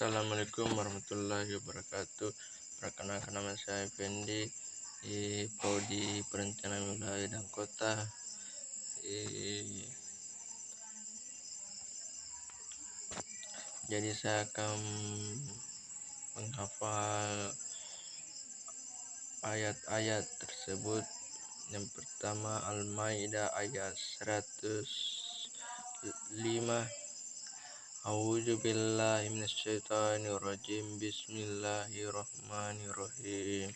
Assalamualaikum warahmatullahi wabarakatuh. Perkenalkan, nama saya Fendi, Prodi Perencanaan Wilayah dan Kota. Jadi saya akan menghafal ayat-ayat tersebut. Yang pertama, Al-Maidah ayat 105. A'udzu billahi minasyaitonir rajim. Bismillahirrahmanirrahim.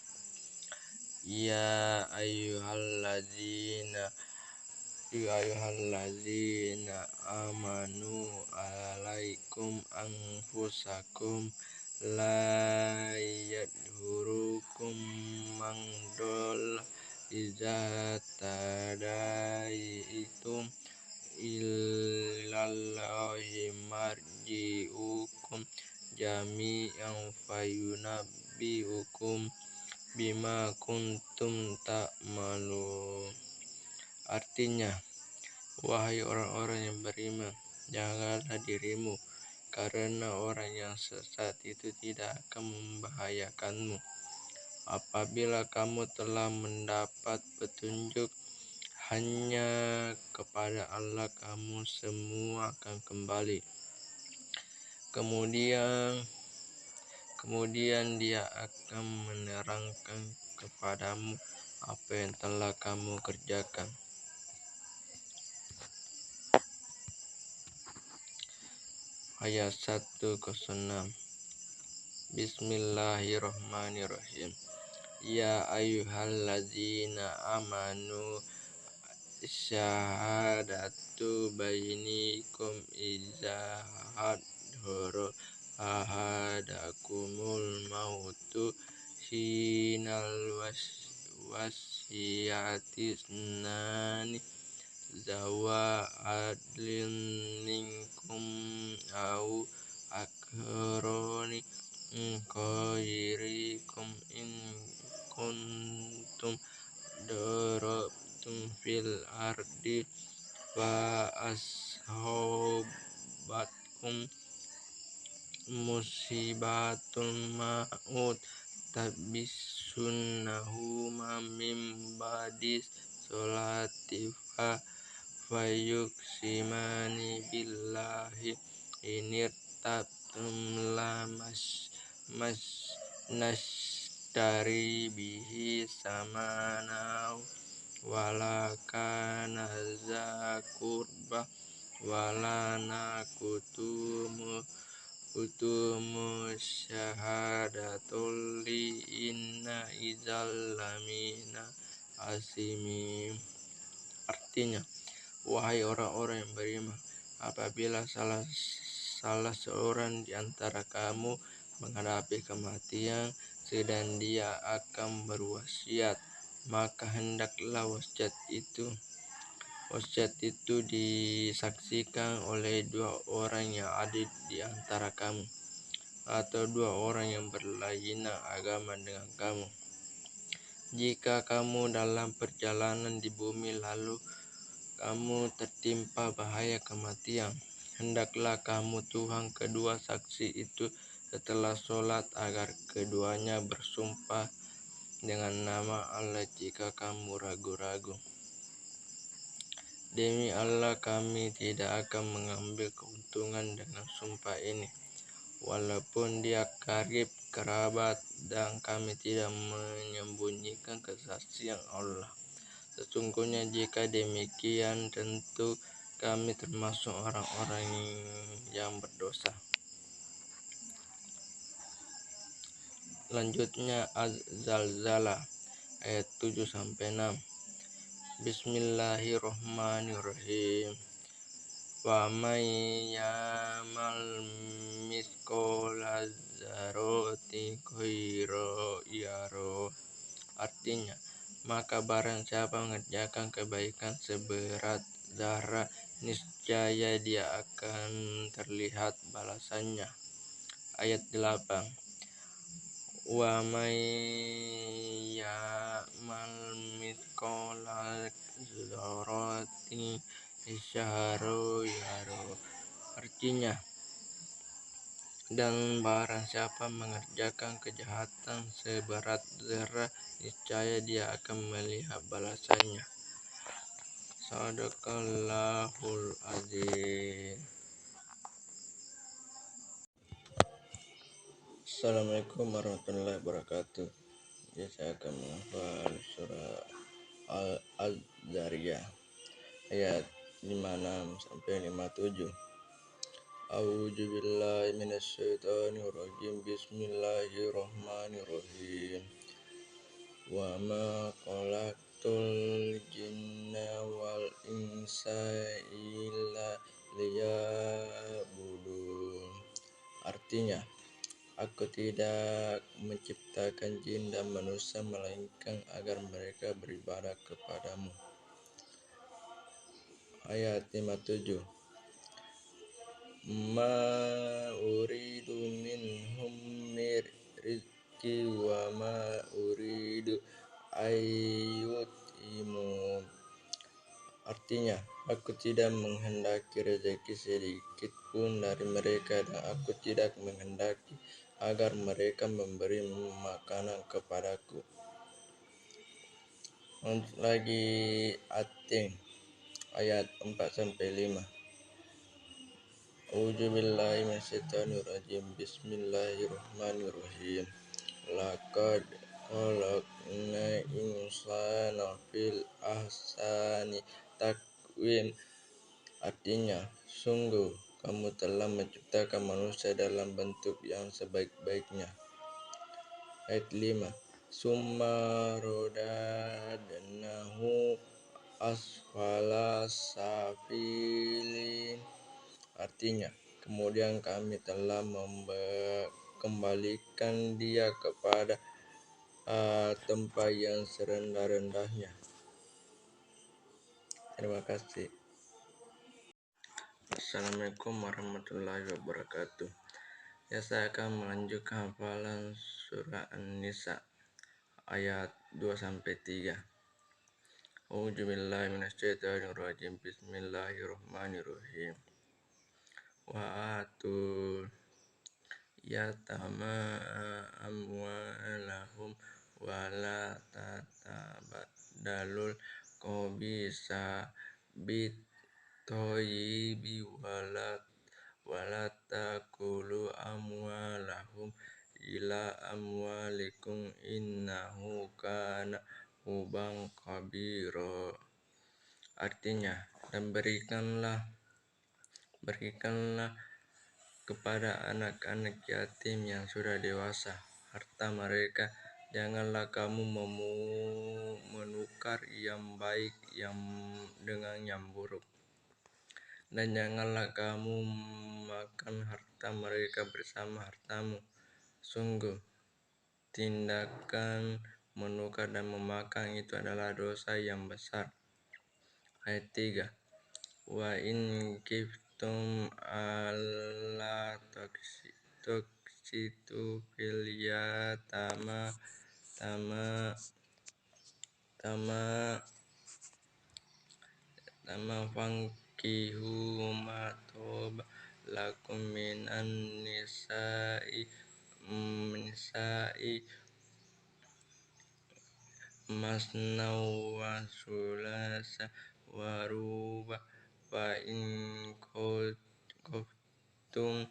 Ya ayyuhalladzina amanu alaikum anfusakum la yadhurukum man dhalla idza tadaitum ilallahi marji'ukum jami'an fayunabbi'ukum bima kuntum ta'malun. Artinya, wahai orang-orang yang beriman, jagalah dirimu, karena orang yang sesat itu tidak akan membahayakanmu. Apabila kamu telah mendapat petunjuk, hanya kepada Allah kamu semua akan kembali. Kemudian Dia akan menerangkan kepadamu apa yang telah kamu kerjakan. Ayat 106. Bismillahirrahmanirrahim. Ya ayyuhalladzina amanu syahadatu bainikum iza hadhara ahadakumul mautu hinal wasiyati isnani zawa adlin minkum au akroni khairikum in kuntum darabtum fil ardi wa ashabatkum musibatul maut tabissunnahu min ba'di sholati fayuqsimani billahi inirtabtum nashtari bihi samana wala kana za qurba wala nakutumu syahadatul li inna idzal lamina asimin. Artinya, wahai orang-orang yang beriman, apabila salah seorang di antara kamu menghadapi kematian sedang dia akan berwasiat, maka hendaklah wasiat itu disaksikan oleh dua orang yang adil di antara kamu, atau dua orang yang berlainan agama dengan kamu. Jika kamu dalam perjalanan di bumi lalu kamu tertimpa bahaya kematian, hendaklah kamu tuhan kedua saksi itu setelah sholat agar keduanya bersumpah dengan nama Allah jika kamu ragu-ragu. Demi Allah, kami tidak akan mengambil keuntungan dengan sumpah ini, walaupun dia karib kerabat, dan kami tidak menyembunyikan kesaksian Allah. Sesungguhnya jika demikian, tentu kami termasuk orang-orang yang berdosa. Lanjutnya Az-Zalzalah ayat 7-6. Bismillahirrahmanirrahim. Wa may ya'mal mithqala dzarratin khairan yara. Artinya, maka barang siapa mengerjakan kebaikan seberat zarah, niscaya dia akan terlihat balasannya. Ayat 8. Wa may ya'mal mithqala dzarratin syarran yara. Artinya, Dan barang siapa mengerjakan kejahatan seberat zerah, niscaya dia akan melihat balasannya. Sadaqallahul azim. Assalamualaikum warahmatullahi wabarakatuh. Jadi saya akan menghafal surah Al-Zariyah ayat 56 sampai 57. A'udzu billahi minasyaitonir rajim. Bismillahirrahmanirrahim. Wa ma khalaqtul jinna wal insa illa liya'budun. Artinya, aku tidak menciptakan jin dan manusia melainkan agar mereka beribadah kepadamu. Ayat 57. Ma uridu minhum mir rizki wa ma uridu ayyutimun. Artinya, aku tidak menghendaki rezeki sedikit pun dari mereka, dan aku tidak menghendaki agar mereka memberi makanan kepadaku. Lagi At-Tin ayat 4-5. A'udzubillahi minasyaitonirrajim. Bismillahirrahmanirrahim. Laqad khalaqna insana fil ahsani taqwim. Artinya, sungguh kamu telah menciptakan manusia dalam bentuk yang sebaik-baiknya. Ayat 5. Summa rodadnahu asfala safilin. Artinya, kemudian kami telah kembalikan dia kepada tempat yang serendah-rendahnya. Terima kasih. Assalamualaikum warahmatullahi wabarakatuh. Ya, saya akan melanjutkan hafalan surah An-Nisa ayat 2-3. A'udzubillahi minasyaitonirrajim. Bismillahirrahmanirrahim. Wa atul yatama amwalahum wa la tatabadalul qabisa bit thayyibi wa la takulu amwalahum ila amwalikum innahu kana huban kabira. Artinya, dan berikanlah kepada anak-anak yatim yang sudah dewasa harta mereka. Janganlah kamu menukar yang baik dengan yang buruk, dan janganlah kamu makan harta mereka bersama hartamu. Sungguh, tindakan menukar dan memakan itu adalah dosa yang besar. Ayat 3. Wa in kiftum alla tuqsitu fil yatama fankihu ma toba lakum minan nisa'i masna wa sulasa wa ruba fa in khiftum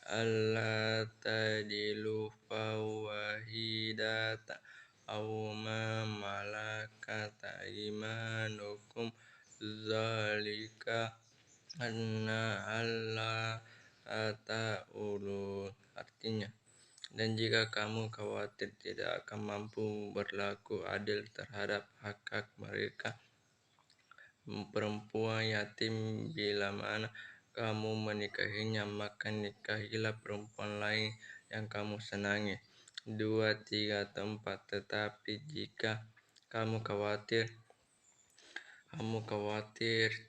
alla tadilu fawahidata aw ma malakat aymanukum zalika anna Allah ta'ulun. Artinya, dan jika kamu khawatir tidak akan mampu berlaku adil terhadap hak mereka, perempuan yatim bila mana kamu menikahinya, maka nikahilah perempuan lain yang kamu senangi, 2, 3, atau 4. Tetapi jika kamu khawatir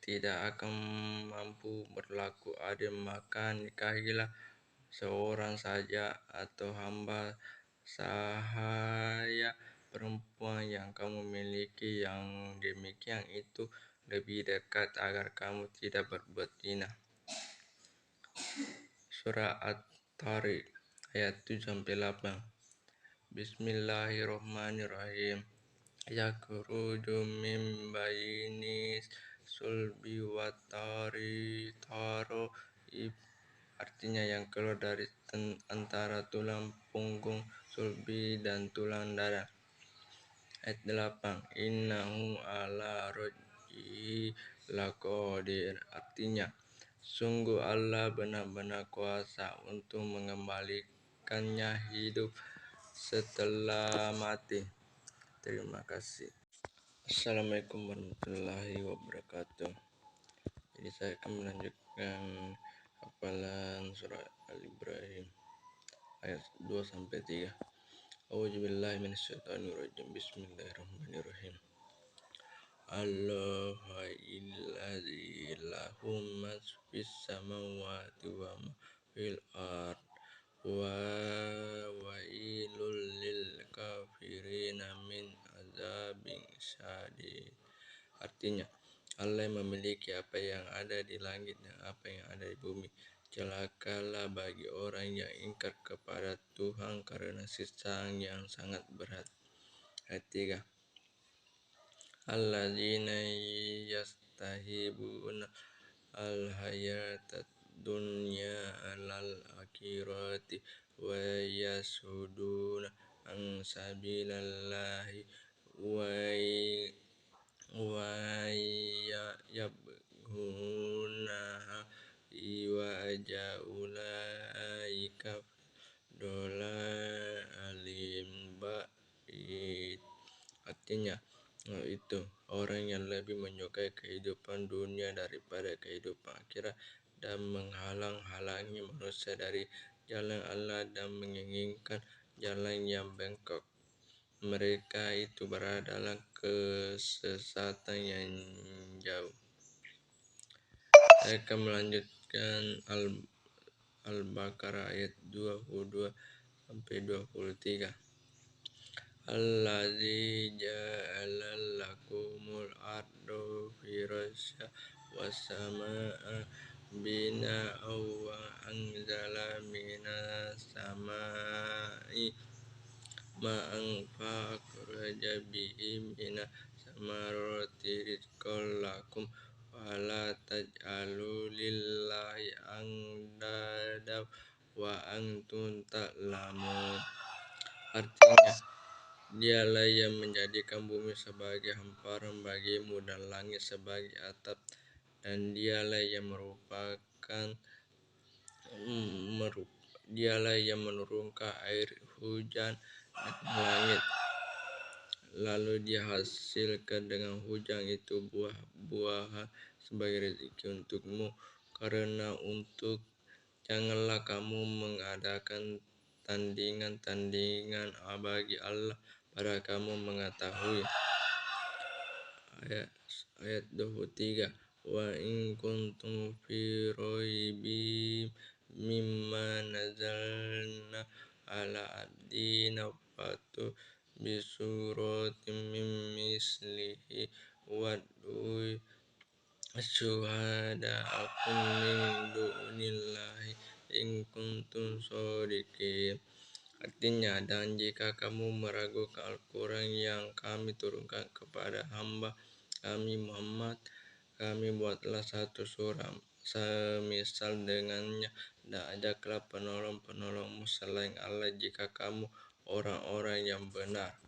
tidak akan mampu berlaku adil, maka nikahilah seorang saja atau hamba sahaya perempuan yang kamu miliki. Yang demikian itu lebih dekat agar kamu tidak berbuat zina. Surah Tarik ayat 7-8. Bismillahirrahmanirrahim. Yakhruju min baini sulbi wa taro, artinya yang keluar dari antara tulang punggung, sulbi dan tulang dada. Ayat 8. Innahu ala roj'ihi laqadir, artinya sungguh Allah benar-benar kuasa untuk mengembalikannya hidup setelah mati. Terima kasih. Assalamualaikum warahmatullahi wabarakatuh. Jadi saya akan melanjutkan hafalan surah Al-Ibrahim ayat 2-3. A'udzubillahi minasyaitonirrajim. Bismillahirrahmanirrahim. Allahailladzi lahu ma fis samawati wa ma fil ard wa wailul lil kafirina min azabin syadid. Artinya, Allah yang memiliki apa yang ada di langit dan apa yang ada di bumi. Celakalah bagi orang yang ingkar kepada Tuhan karena siksaan yang sangat berat. Ayat 3. Alladzina yastahibuna al-hayatad dunya alal akhirati wa yasuduna an sabilillahi wa yabghunaha iwaja ulaika alim ba'id. Artinya, itu orang yang lebih menyukai kehidupan dunia daripada kehidupan akhirat dan menghalang-halangi manusia dari jalan Allah dan menginginkan jalan yang bengkok. Mereka itu berada dalam kesesatan yang jauh. Saya akan melanjutkan Al-Baqarah ayat 22-23. Allazi ja'ala lakumul ardo firasya was samaa bina'aw wa anzala minas samai ma'an fa'akhraja bihi minas samarati rizqan lakum fala taj'alu lillahi andada wa antum ta'lamun. Artinya, Dialah yang menjadikan bumi sebagai hamparan bagimu dan langit sebagai atap, dan Dialah yang Dialah yang menurunkan air hujan dari langit, lalu Dia hasilkan dengan hujan itu buah-buahan sebagai rezeki untukmu. Janganlah kamu mengadakan tandingan bagi Allah pada kamu mengetahui. Ayat 23. Wa in kuntum fi raibim mimma nazalna ala abdina fatu bisuratin min mislihi wad'u syuhada'akum min dunillahi in kuntum shodiqin. Artinya, dan jika kamu meragukan Al-Quran yang kami turunkan kepada hamba kami Muhammad, kami buatlah satu surah semisal dengannya, dan ajaklah penolong-penolongmu selain Allah jika kamu orang-orang yang benar.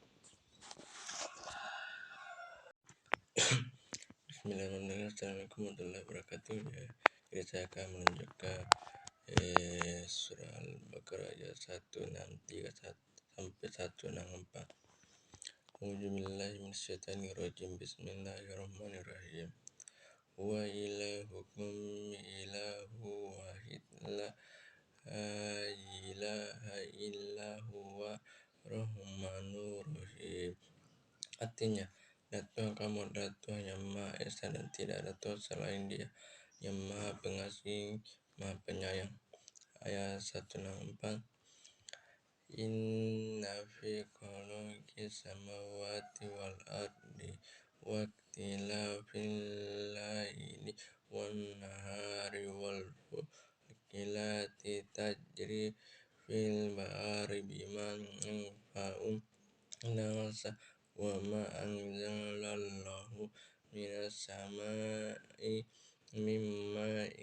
Bismillahirrahmanirrahim. Assalamualaikum warahmatullahi wabarakatuh. Jadi saya akan menunjukkan surah Al-Baqarah ayat 163-164. A'udzubillahi minasyaitonirrajim. Bismillahirrahmanirrahim. Wa ilahukum ilahu wahid la ilaha illa huwa rahmanur rahim. Artinya, dan Tuhan kamu adalah Tuhan yang Maha Esa dan tidak ada Tuhan selain Dia, yang Maha Pengasih, Maha Penyayang. Ayat 164. Inna fi khalaqis samawati wal ardi wa ikhtilafil laili wan nahari wal fulki الناقلات تجري في البحر بما ينفع الناس وما أنزل الله من السماء من ماء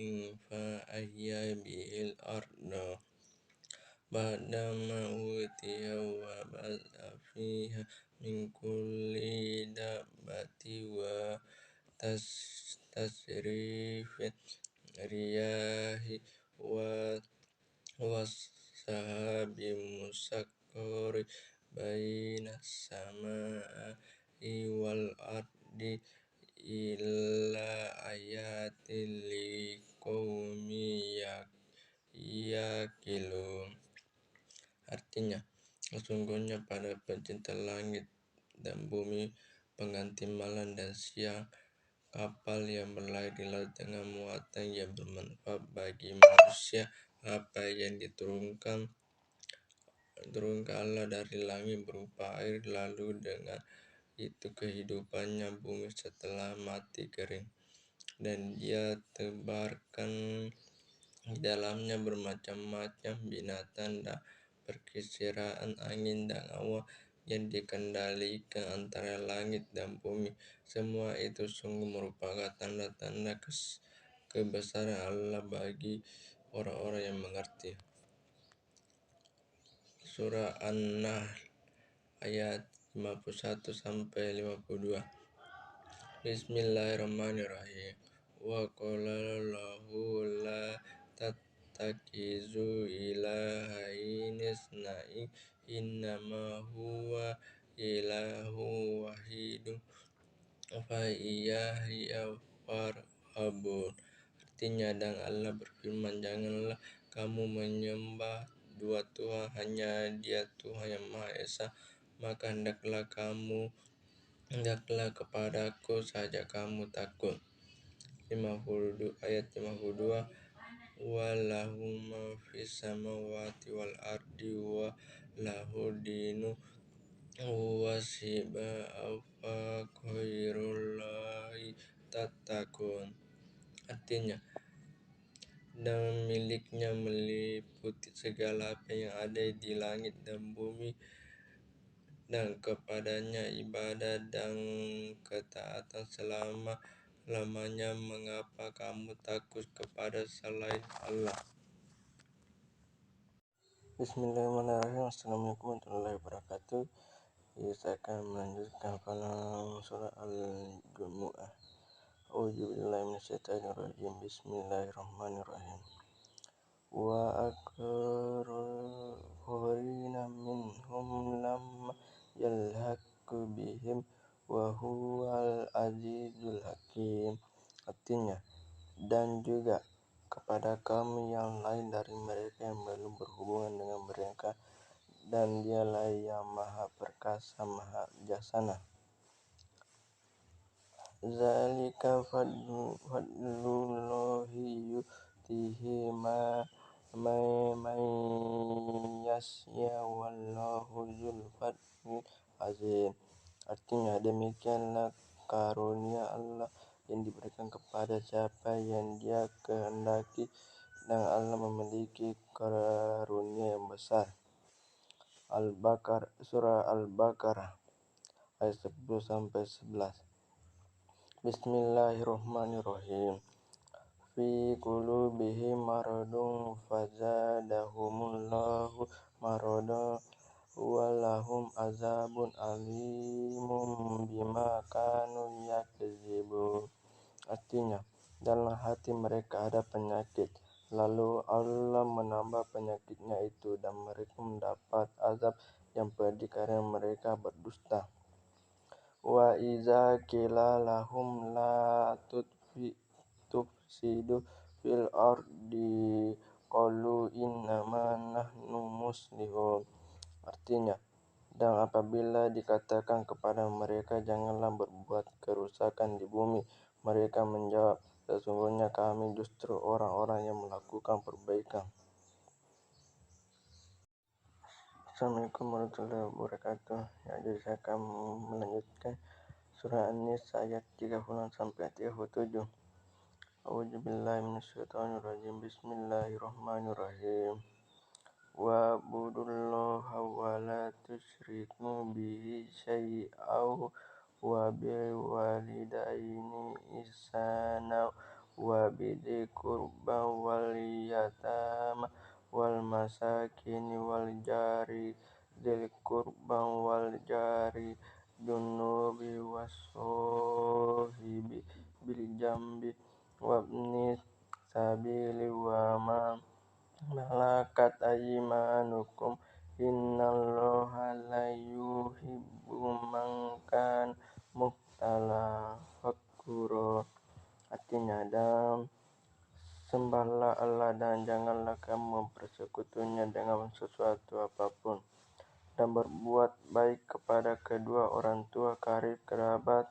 فأحيا به الأرض بعد موتها وبث فيها من كل دابة وتصريف الرياح والسحاب المسخر بين السماء والأرض لآيات لقوم يعقلون. Artinya, sesungguhnya pada pencipta langit dan bumi, pengganti malam dan siang, kapal yang berlayar di laut dengan muatan yang bermanfaat bagi manusia, apa yang diturunkan Allah dari langit berupa air, lalu dengan itu kehidupannya bumi setelah mati kering, dan Dia tebarkan di dalamnya bermacam-macam binatang dan perkiraan angin dan awan yang dikendalikan antara langit dan bumi. Semua itu sungguh merupakan tanda-tanda kebesaran Allah bagi orang-orang yang mengerti. Surah An-Nahl ayat 51-52. Bismillahirrahmanirrahim. Wa qala lahu la tattakizu ilahaini isnain innama huwa ilahu wahidun fa iyaya farhabun. Artinya, dan Allah berfirman, janganlah kamu menyembah dua Tuhan, hanya Dia Tuhan yang Maha Esa, maka hendaklah kepadaku saja kamu takut. Ayat 52. Wa lahu ma fis samawati wal ardi wa lahu dinu wasiba afa khairullahi tatakun. Artinya, dan miliknya meliputi segala apa yang ada di langit dan bumi, dan kepadanya ibadah dan ketaatan selama-lamanya. Mengapa kamu takut kepada selain Allah? Bismillahirrahmanirrahim. Assalamualaikum warahmatullahi wabarakatuh. Saya akan melanjutkan hafalan surah Al-Jumu'ah. A'udzubillahi minasyaitonirrajim. Bismillahirrahmanirrahim. Wa akrul khurina minhum lamma yalhaqu bihim wa huwal azizul hakim. Artinya, dan juga kepada kaum yang lain dari mereka yang belum berhubungan dengan mereka, dan Dialah yang Maha Perkasa, Maha Bijaksana. Zalika fadlullahi yutihi man yasya wallahu dzul fadlil azim. Artinya, demikianlah karunia Allah yang diberikan kepada siapa yang Dia kehendaki, dan Allah memiliki karunia yang besar. Surah Al-Baqarah ayat 10-11. Bismillahirrahmanirrahim. Fi qulubihim maradun fazadahumullahu maradan walahum azabun alimun bima kanu yakzibun. Artinya, dalam hati mereka ada penyakit, lalu Allah menambah penyakitnya itu, dan mereka mendapat azab yang pedih karena mereka berdusta. Wa iza qila lahum la tufsidu fil ardi qalu innama nahnu muslihun. Artinya, dan apabila dikatakan kepada mereka, janganlah berbuat kerusakan di bumi, mereka menjawab, sesungguhnya kami justru orang-orang yang melakukan perbaikan. Assalamualaikum warahmatullahi wabarakatuh. Jadi saya akan melanjutkan surah An-Nisa ayat 36-37. A'udzubillahi minasyaitonirrajim. Bismillahirrahmanirrahim. Wa'budullaha wa la tusyriku bihi syai'aw wa bil walidaini ihsana wa bidhil qurba wal yatama wal masakin wal jari dzil qurba wal jari junubi wassahibi bil jambi wabnis sabili wa ma malakat aymanukum innallaha la yuhibbu man kana mukhtalan fakhura. Artinya, dan sembahlah Allah dan janganlah kamu mempersekutunya dengan sesuatu apapun, dan berbuat baik kepada kedua orang tua, karib kerabat,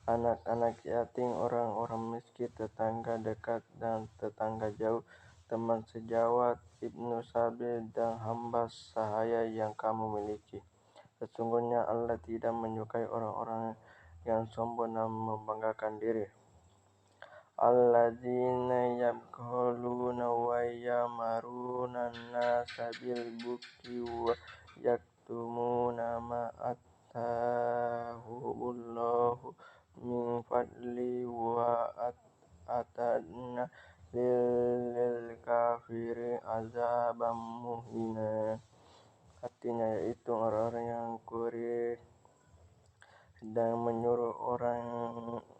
anak-anak yatim, orang-orang miskin, tetangga dekat dan tetangga jauh, teman sejawat, ibnu sabil, dan hamba sahaya yang kamu miliki. Sesungguhnya Allah tidak menyukai orang-orang yang sombong dan membanggakan diri. Alladzina yabkhuluna wa yamaruna an-nasa bil bukhli wa yaktumuna ma atahumullahu min fadli wa atadna lil kafirin azaban muhina. Artinya, yaitu orang-orang yang kurik dan menyuruh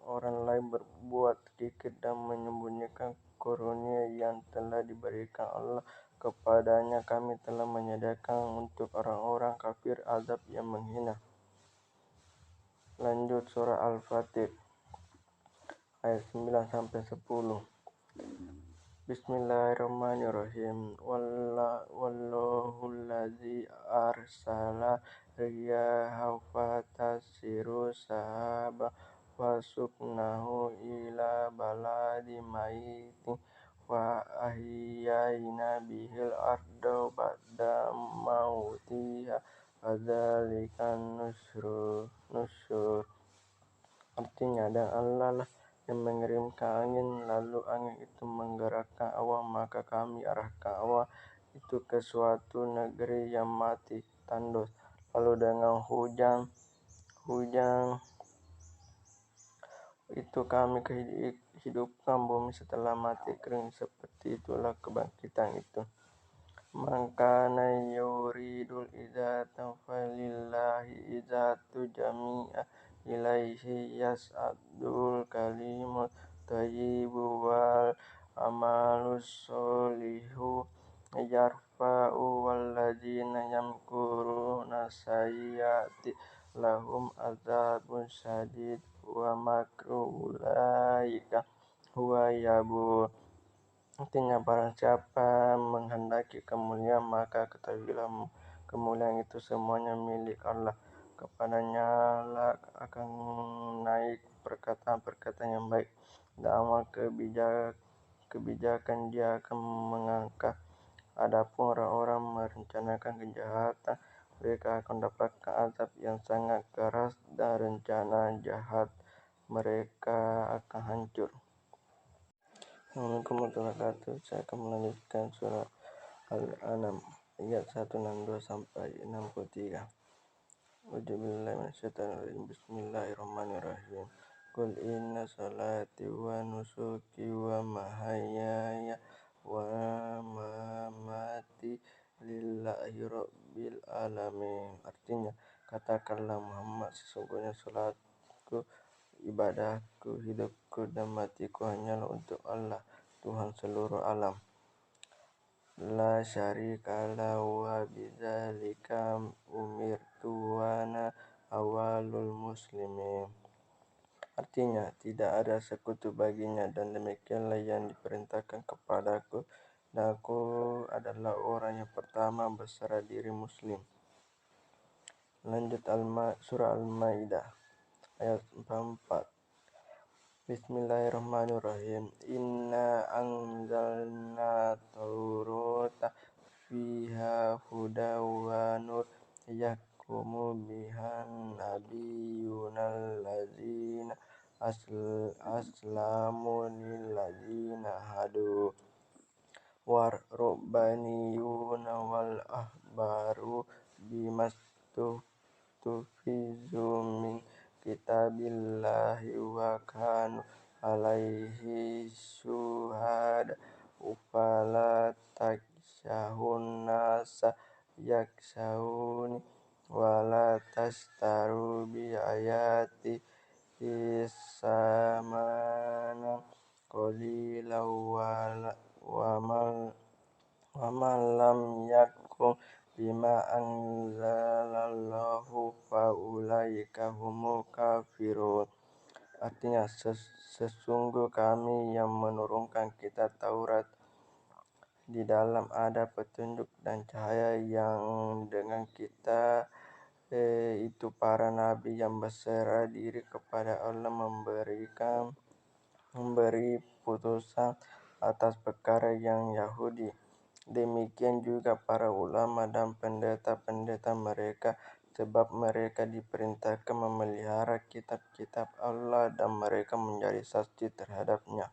orang lain berbuat kikir dan menyembunyikan karunia yang telah diberikan Allah kepadanya. Kami telah menyediakan untuk orang-orang kafir azab yang menghina. Lanjut surah Al-Fatir ayat 9-10. Bismillahirrahmanirrahim. Wallahullazi arsala riyaha fatasiru sahaba fasuknahu ila baladi maitin wa ahyayna bihil arda ba'da mautiha kadzalikan nusyur. Artinya, dan Allah lah yang mengirimkan angin, lalu angin itu menggerakkan awan, maka kami arahkan awan itu ke suatu negeri yang mati tandus. Lalu dengan hujan itu kami hidupkan bumi setelah mati kering. Seperti itulah kebangkitan itu. Man kana yuridul izzata falillahi izzatu jami'a ilaihi yas'adul kalimut thayyibu wal amalus sholihu yarfa'u walladzina yamkuruna sayyiati lahum adzabun syadid wa makru ulaika huwa yabur. Artinya, barang siapa menghendaki kemuliaan, maka ketahuilah kemuliaan itu semuanya milik Allah. Kepadanya lah akan naik perkataan-perkataan yang baik, dan amal kebijakan Dia akan mengangkat. Adapun orang-orang merencanakan kejahatan, mereka akan mendapatkan azab yang sangat keras, dan rencana jahat mereka akan hancur. Assalamualaikum warahmatullahi wabarakatuh. Saya akan melanjutkan surah Al-An'am ayat 162-63. A'udzubillahi minasyaitonirrajim. Bismillahirrahmanirrahim. Qul inna salati wa nusuki wa mahyaya wa mamati lillahi rabbil alamin. Artinya, katakanlah Muhammad, sesungguhnya salatku, ibadahku, hidupku, dan matiku hanyalah untuk Allah, Tuhan seluruh alam. La syarika lahu wa bidzalika umirtu wa ana awwalul muslimin. Artinya, tidak ada sekutu baginya, dan demikianlah yang diperintahkan kepadaku, dan aku adalah orang yang pertama berserah diri muslim. Lanjut surah Al-Maidah ayat 44. Bismillahirrahmanirrahim. Inna anzalna taurata fiha huda wa nur yahkumu bihan nabiyyuna allazina aslamu lilladzina hadu warubbaniyuna wal ahbaru bimastuhfizu min kitabillahi wa kanu alaihi syuhada fala taksyahun nasa yaksyawni wala tashtaru bi ayati isamanan qalilan wa man lam yakum bima anzalallahu fa ulaika humul kafirun. Artinya, sesungguh kami yang menurunkan kitab Taurat, di dalam ada petunjuk dan cahaya, yang dengan kita itu para nabi yang berserah diri kepada Allah memberi putusan atas perkara yang Yahudi. Demikian juga para ulama dan pendeta-pendeta mereka, sebab mereka diperintahkan memelihara kitab-kitab Allah dan mereka menjadi saksi terhadapnya.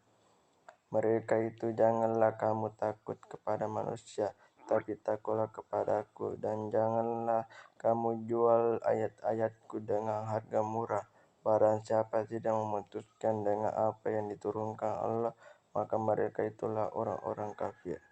Mereka itu, janganlah kamu takut kepada manusia, tapi takutlah kepadaku, dan janganlah kamu jual ayat-ayatku dengan harga murah. Barang siapa tidak memutuskan dengan apa yang diturunkan Allah, maka mereka itulah orang-orang kafir.